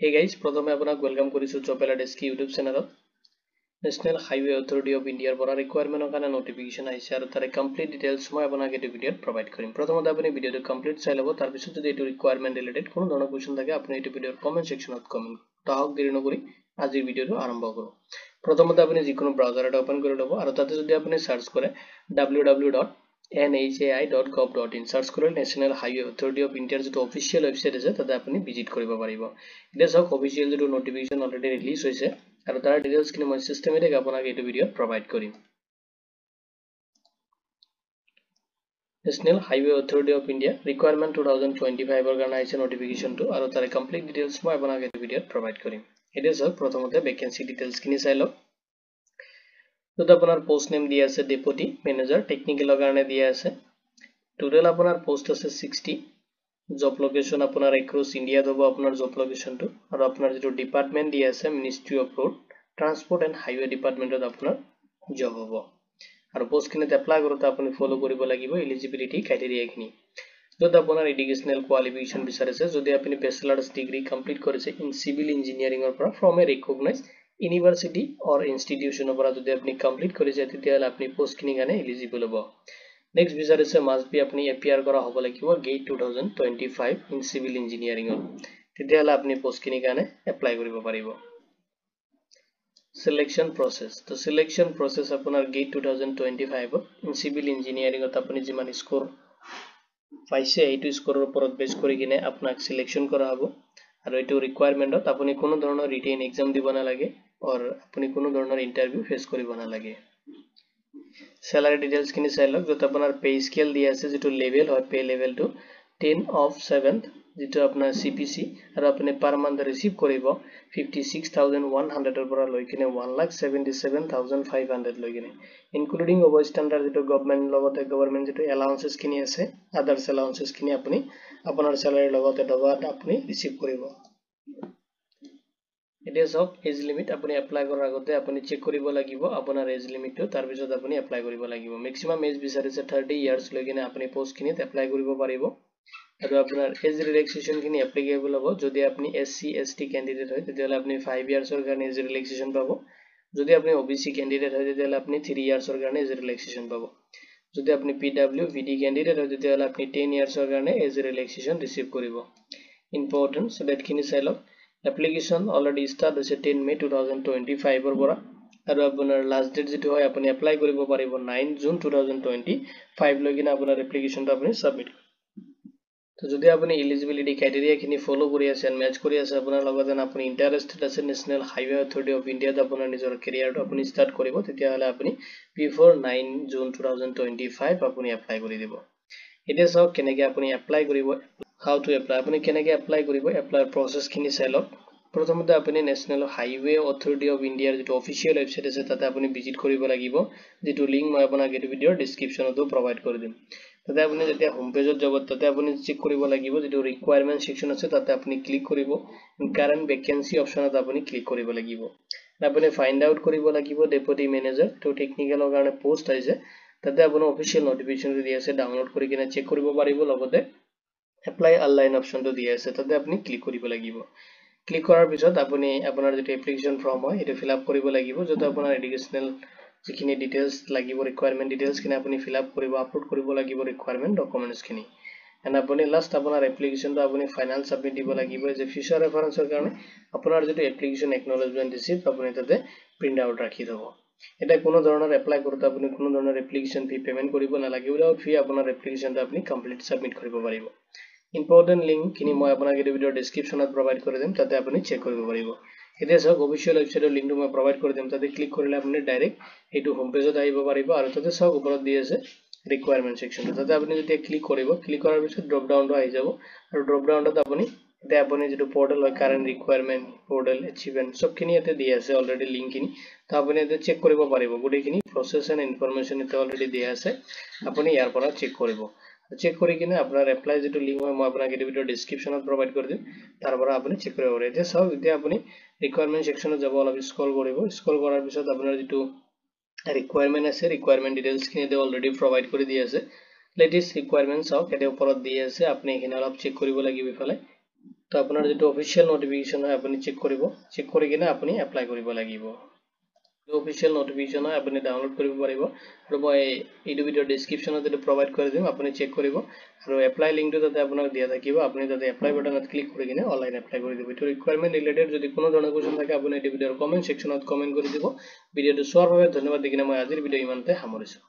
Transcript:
Hey guys, প্ৰথমে আপোনাক welcome কৰিছো জব এলাৰ্ট এছকি ইউটিউব চেনেলত। নেশ্যনেল হাইৱে অথৰিটি অফ ইণ্ডিয়াৰ পৰা ৰিকুৱাৰমেণ্টৰ কাৰণে নটিফিকেশ্যন আহিছে আৰু তাৰে কমপ্লিট ডিটেইলছ মই আপোনাক এই ভিডিঅ'ত প্ৰভাইড কৰিম। প্ৰথমতে আপুনি ভিডিঅ'টো কমপ্লিট চাই ল'ব, তাৰ পিছত যদি এইটো ৰিকুৱাৰমেণ্ট ৰিলেটেড কোনো ধৰণৰ কোৱেশ্চন থাকে আপুনি এইটো ভিডিঅ'ৰ কমেণ্ট সেকশ্যনত কমেণ্ট তাহক দেৰি নকৰি আজিৰ ভিডিঅ'টো আৰম্ভ কৰোঁ। প্ৰথমতে আপুনি যিকোনো ব্ৰাউজাৰ এটা ওপেন কৰি ল'ব আৰু তাতে যদি আপুনি সাৰ্চ কৰে www.nhai.gov.in সাৰ্চ কৰে ন্যাশনাল হাইওয়ে অথৰিটি অফ ইন্ডিয়াৰ যেটো অফিসিয়াল ওয়েবসাইট আছে তাতে আপনি ভিজিট কৰিব পাৰিব। এটা সব অফিসিয়াল যেটো নোটিফিকেশন অলৰেডি ৰিলিজ হৈছে আৰু তাৰ ডিটেইলছ খিনি মই সিস্টেমেটিক আপোনাক এইটো ভিডিঅ'ত প্ৰভাইড কৰিম। National highway authority of India requirement 2025 ৰ কাৰণে আহিছে নোটিফিকেশনটো আৰু তাৰ কমপ্লিট ডিটেইলছ মই আপোনাক এইটো ভিডিঅ'ত প্ৰভাইড কৰিম। এটা সব প্ৰথমতে ভ্যাকেন্সি ডিটেইলছ খিনি চাই লওক। তো আপোনাৰ পোষ্ট নেম দিয়া আছে ডেপুটি মেনেজাৰ টেকনিক্যালৰ কাৰণে দিয়া আছে। টোটাল আপোনাৰ পোষ্ট আছে 60। জব লোকেশন আপোনাৰ এক্ৰছ ইণ্ডিয়া হ'ব আপোনাৰ জব লোকেশনটো আৰু আপোনাৰ যেটো ডিপাৰ্টমেন্ট দিয়া আছে ministry of road transport and highway ডিপাৰ্টমেন্টত আপোনাৰ জব হ'ব। আৰু পোষ্ট খিনিত এপ্লাই কৰোতে আপুনি ফলো কৰিব লাগিব এলিজিবিলিটি ক্ৰাইটেৰিয়া খিনি। যত আপোনাৰ এডুকেশনাল কোৱালিফিকেশন বিচাৰিছে, যদি আপুনি বেচেলাৰ্ছ ডিগ্ৰী কমপ্লিট কৰিছে ইন সিভিল ইঞ্জিনিয়াৰিংৰ পৰা ফ্ৰম এ ৰিকগনাইজড ইউনিভাৰ্সিটি অৰ ইনষ্টিটিউচনৰ পৰা যদি আপুনি কমপ্লিট কৰিছে তেতিয়াহ'লে আপুনি পোষ্ট খিনি কাৰণে এলিজিবল হ'ব। নেক্সট বিচাৰিছে মাষ্ট বি আপুনি এপিয়াৰ কৰা হ'ব লাগিব গেট 2025 ইন সিভিল ইঞ্জিনিয়াৰিংৰ, তেতিয়াহ'লে আপুনি পোষ্ট খিনি কাৰণে এপ্লাই কৰিব পাৰিব। সিলেকশন প্ৰসেস, তো সিলেকশন প্ৰসেস আপোনাৰ গেট 2025 ইন সিভিল ইঞ্জিনিয়াৰিংত আপুনি যিমান স্কোৰ পাইছে এইটো স্কোৰৰ ওপৰত বেছ কৰি কিনে আপোনাক সিলেকশন কৰা হ'ব। আৰু এইটো ৰিকুৱাৰমেণ্টত আপুনি কোনো ধৰণৰ ৰিটেন এক্সাম দিব নালাগে অৰ আপুনি কোনো ধৰণৰ ইন্টাৰভিউ ফেস কৰিব নালাগে। স্যালাৰি ডিটেইলছ খিনি চাই লওক, যত আপোনাৰ পে স্কেল দিয়া আছে যেটো লেভেল হয় পে লেভেলটো 10 of 7th যেটো আপোনাৰ CPC আৰু আপুনি পাৰ মান্থ ৰিসিভ কৰিব 56,100 ৰ পৰা লৈ কিনে 1,77,500 লৈ কিনে ইনক্লুডিং ওভাৰ ষ্টেণ্ডাৰ্ড যেটো গভৰ্ণমেণ্ট লগতে গভৰ্ণমেণ্ট যেটো এলাউন্সেস খিনি আছে আদাৰ্স এলাউন্সেস খিনি আপুনি আপোনাৰ স্যালাৰিৰ লগতে দবাত আপুনি ৰিসিভ কৰিব। It is of age limit আপুনি এপ্লাই কৰাৰ আগতে আপুনি চেক কৰিব লাগিব আপোনাৰ এজ লিমিটটো, তাৰ পিছত আপুনি এপ্লাই কৰিব লাগিব। ম্যাক্সিমাম এজ বিচাৰিছে 30 ইয়াৰ্স লৈ কিনে আপুনি পোষ্ট খিনিত এপ্লাই কৰিব পাৰিব। আৰু আপোনাৰ এজ ৰিলেক্সেশন খিনি এপ্লিকেবল হ'ব যদি আপুনি SC ST ক্যান্ডিডেট হয় তেতিয়াহ'লে আপুনি 5 ইয়াৰ্সৰ কাৰণে এজ ৰিলেক্সেশন পাব। যদি আপুনি OBC ক্যান্ডিডেট হয় তেতিয়াহ'লে আপুনি 3 ইয়াৰ্সৰ কাৰণে এজ ৰিলেক্সেশন পাব। যদি আপুনি PWVD ক্যান্ডিডেট হয় তেতিয়াহ'লে আপুনি 10 ইয়াৰ্সৰ কাৰণে এজ ৰিলেক্সেশন ৰিসিভ কৰিব। ইম্পৰ্টেন্ট সো ডেট খিনি চাই লওক। এপ্লিকেশন অলৰেডি স্টাৰ্ট হৈছে 10 মে 2025 ৰ পৰা আৰু আপোনাৰ লাষ্ট ডেট যেটো হয় আপুনি এপ্লাই কৰিব পাৰিব 9 জুন 2025 লৈ কিনে আপোনাৰ এপ্লিকেশনটো আপুনি সাবমিট। তো যদি আপুনি এলিজিবিলিটি ক্ৰাইটেৰিয়া খিনি ফলো কৰি আছে এণ্ড মেচ কৰি আছে আপোনাৰ লগত এণ্ড আপুনি ইন্টাৰেস্টেড আছে ন্যাশনাল হাইৱে অথৰিটি অফ ইণ্ডিয়াত আপোনাৰ নিজৰ কেৰিয়াৰটো আপুনি স্টাৰ্ট কৰিব তেতিয়াহ'লে আপুনি বিফৰ 9 জুন 2025 আপুনি এপ্লাই কৰি দিব। এতিয়া চাওক কেনেকৈ আপুনি এপ্লাই কৰিব, হাউ টু এপ্লাই আপুনি কেনেকৈ এপ্লাই কৰিব এপ্লাই প্ৰসেস খিনি চাই লওক। প্ৰথমতে আপুনি ন্যাশনাল হাইৱে অথৰিটি অফ ইণ্ডিয়াৰ যেটো অফিচিয়েল ওয়েবসাইট আছে তাতে আপুনি ভিজিট কৰিব লাগিব, যেটো লিংক মই আপোনাক এই ভিডিওৰ ডেসক্ৰিপচনতো প্ৰভাইড কৰি দিম। তাতে আপুনি যেতিয়া হোম পেজত যাব তাতে আপুনি চেক কৰিব লাগিব যেটো ৰিকুৱাৰমেণ্ট সেকশন আছে তাতে আপুনি ক্লিক কৰিব, কাৰেন্ট ভ্যাকেন্সি অপচনত আপুনি ক্লিক কৰিব লাগিব। আপুনি ফাইন্ড আউট কৰিব লাগিব ডেপুটি মেনেজাৰ তো টেকনিক্যালৰ কাৰণে পোষ্ট আহিছে তাতে আপুনি অফিচিয়েল নোটিফিকেশনটো দি আছে ডাউনলোড কৰি কিনে চেক কৰিব পাৰিব। লগতে এপ্লাই অনলাইন অপচনটো দি আছে তাতে আপুনি ক্লিক কৰিব লাগিব। ক্লিক কৰাৰ পিছত আপুনি আপোনাৰ যেটো এপ্লিকেশন ফৰ্ম হয় এটো ফিল আপ কৰিব লাগিব, যত আপোনাৰ এডুকেশনাল যিখিনি ডিটেইলছ লাগিব ৰিকুৱাৰমেণ্ট ডিটেইলছ খিনি আপুনি ফিল আপ কৰিব আপলোড কৰিব লাগিব ৰিকুৱাৰমেণ্ট ডকুমেন্টছ খিনি। এণ্ড আপুনি লাষ্ট আপোনাৰ এপ্লিকেশনটো আপুনি ফাইনাল সাবমিট দিব লাগিব যে ফিউচাৰ ৰেফাৰেন্সৰ কাৰণে আপোনাৰ যেটো এপ্লিকেশন একনলেজমেন্ট ৰিসিপ্ট আপুনি তাতে প্ৰিন্ট আউট ৰাখি থব। এটা কোনো ধৰণৰ এপ্লাই কৰোতে আপুনি কোনো ধৰণৰ এপ্লিকেশন ফি পেমেন্ট কৰিব নালাগে, উইদাউট ফি আপোনাৰ এপ্লিকেশনটো আপুনি কমপ্লিট সাবমিট কৰিব পাৰিব। ইম্পৰ্টেন্ট লিংক খিনি মই আপোনাক এই ভিডিওৰ ডেসক্ৰিপচনত প্ৰভাইড কৰি দিম, তাতে আপুনি চেক কৰিব পাৰিব। এতিয়া চাওক অফিচিয়েল ওয়েবসাইটৰ লিংকটো মই প্ৰভাইড কৰি দিম, তাতে ক্লিক কৰিলে আপুনি ডাইৰেক্ট এইটো হোম পেজত আহিব পাৰিব আৰু তাতে চাওক ওপৰত দি আছে ৰিকুৱাৰমেণ্ট সেকশনটো তাতে আপুনি যেতিয়া ক্লিক কৰিব ক্লিক কৰাৰ পিছত ড্ৰপ ডাউনটো আহি যাব আৰু ড্ৰপ ডাউনত আপুনি এতিয়া আপুনি যেটো পোৰ্টেল হয় কাৰেন্ট ৰিকুৱাৰমেণ্ট পোৰ্টেল এচিভমেন্ট সবখিনি ইয়াতে দি আছে অলৰেডি লিংক খিনি, তো আপুনি ইয়াতে চেক কৰিব পাৰিব গোটেইখিনি প্ৰসেস এণ্ড ইনফৰমেশন ইয়াতে অলৰেডি দিয়া আছে, আপুনি ইয়াৰ পৰা চেক কৰিব। চেক কৰি কিনে আপোনাৰ এপ্লাই যেটো লিংক হয় মই আপোনাক এই ভিডিওৰ ডেসক্ৰিপচনত প্ৰভাইড কৰি দিম, তাৰ পৰা আপুনি চেক কৰিব পাৰে। এতিয়া চাওক এতিয়া আপুনি ৰিকুৱাৰমেণ্ট সেকশনত যাব, অলপ স্ক্ৰল কৰিব, স্ক্ৰল কৰাৰ পিছত আপোনাৰ যেটো ৰিকুৱাৰমেণ্ট আছে ৰিকুৱাৰমেণ্ট ডিটেইলছ খিনি অলৰেডি প্ৰভাইড কৰি দি আছে। লেটেষ্ট ৰিকুৱাৰমেণ্ট চাওক এতে ওপৰত দি আছে, আপুনি এখানে অলপ চেক কৰিব লাগিব ইফালে তো আপোনাৰ যেটো অফিচিয়েল নোটিফিকেশন হয় আপুনি চেক কৰিব চেক কৰি কিনে আপুনি এপ্লাই কৰিব লাগিব অফিচিয়েল নোটিফিকেশন হয় আপুনি ডাউনলোড কৰিব পাৰিব আৰু মই এই ভিডিও ডেসক্ৰিপচনত এটো প্ৰভাইড কৰি দিম আপুনি চেক কৰিব আৰু এপ্লাই লিংকটো তাতে আপোনাক দিয়া থাকিব আপুনি তাতে এপ্লাই বাটনত ক্লিক কৰি কিনে অনলাইন এপ্লাই কৰি দিব এটো ৰিকোয়াৰমেন্ট ৰিলেটেড যদি কোনো ধৰণৰ কোৱেশ্চন থাকে আপুনি এই ভিডিওৰ কমেন্ট সেকশনত কমেন্ট কৰি দিব ভিডিওটো চোৱাৰ বাবে ধন্যবাদ দি কিনে মই আজিৰ ভিডিও ইমানতে সামৰিছো